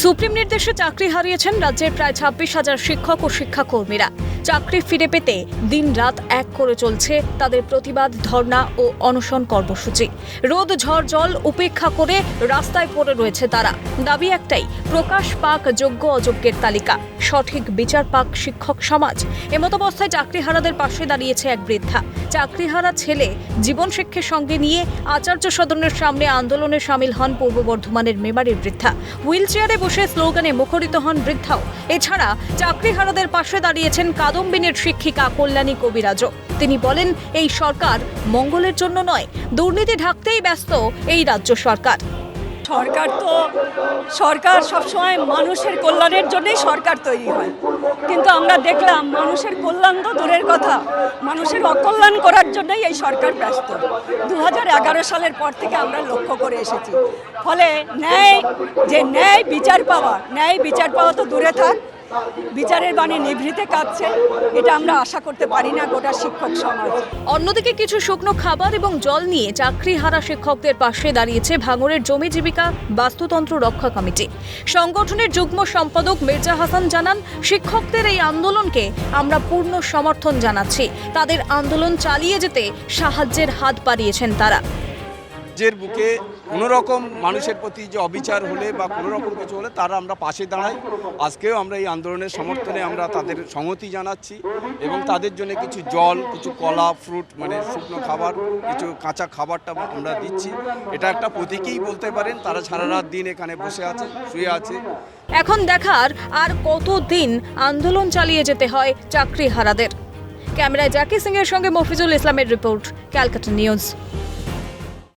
Supreme নির্দেশে চাকরি হারিয়েছেন রাজ্যের প্রায় 26,000 শিক্ষক ও শিক্ষাকর্মীরা। চাকরি ফিরে পেতে দিন-রাত এক করে চলছে তাদের প্রতিবাদ, ধর্ণা ও অনশন কর্মসূচি। রোদ, ঝড়, জল উপেক্ষা করে রাস্তায় পড়ে রয়েছে তারা। দাবি একটাই, প্রকাশ পাক যোগ্য অযোগ্যের তালিকা, সঠিক বিচার পাক শিক্ষক সমাজ। এমতাবস্থায় চাকরিহারাদের পাশে দাঁড়িয়েছে এক বৃদ্ধা। চাকরিহারা ছেলে জীবন শিক্ষার সঙ্গে নিয়ে আচার্য সদনের সামনে আন্দোলনে সামিল হন পূর্ব বর্ধমানের মেমারির বৃদ্ধা। হুইল চেয়ারে বসে স্লোগানে মুখরিত হন বৃদ্ধাও। এছাড়া চাকরিহারাদের পাশে দাঁড়িয়েছেন কাদম্বিনীর শিক্ষিকা কল্যাণী কবিরাজও। তিনি বলেন, এই সরকার মঙ্গলের জন্য নয়, দুর্নীতি ঢাকতেই ব্যস্ত এই রাজ্য সরকার। সরকার সবসময় মানুষের কল্যাণের জন্যই সরকার তৈরি হয়, কিন্তু আমরা দেখলাম মানুষের কল্যাণ তো দূরের কথা, মানুষের অকল্যাণ করার জন্যই এই সরকার ব্যস্ত। 2011 সালের পর থেকে আমরা লক্ষ্য করে এসেছি। ফলে ন্যায় বিচার পাওয়া তো দূরে থাক, বিচারের বাণী নিভৃতে কাঁদছে। এটা আমরা আশা করতে পারি না গোটা শিক্ষক সমাজ। অন্যদিকে কিছু শুকনো খাবার এবং জল নিয়ে চাকরিহারা শিক্ষকদের পাশে দাঁড়িয়েছে ভাঙড়ের জমি জীবিকা বাস্তুতন্ত্র রক্ষা কমিটি। সংগঠনের যুগ্ম সম্পাদক মির্জা হাসান জানান, শিক্ষকদের এই আন্দোলনকে আমরা পূর্ণ সমর্থন জানাচ্ছি। তাদের আন্দোলন চালিয়ে যেতে সাহায্যের হাত বাড়িয়েছেন তারা। রাজ্যের বুকে কোনো রকম মানুষের প্রতি যে অবিচার হলে বা কোনো রকম কিছু হলে তারা আমরা পাশে দাঁড়াই। আজকেও আমরা এই আন্দোলনের সমর্থনে আমরা তাদের সংহতি জানাচ্ছি এবং তাদের জন্য কিছু জল, কিছু কলা, ফ্রুট মানে শুকনো খাবার, কিছু কাঁচা খাবারটা আমরা দিচ্ছি। এটা একটা প্রতীকই বলতে পারেন। তারা সারা রাত দিন এখানে বসে আছে, শুয়ে আছে। এখন দেখার আর কতদিন আন্দোলন চালিয়ে যেতে হয় চাকরিহারাদের। ক্যামেরায় জ্যাকি সিং এর সঙ্গে মফিজুল ইসলামের রিপোর্ট, ক্যালকাটা নিউজ।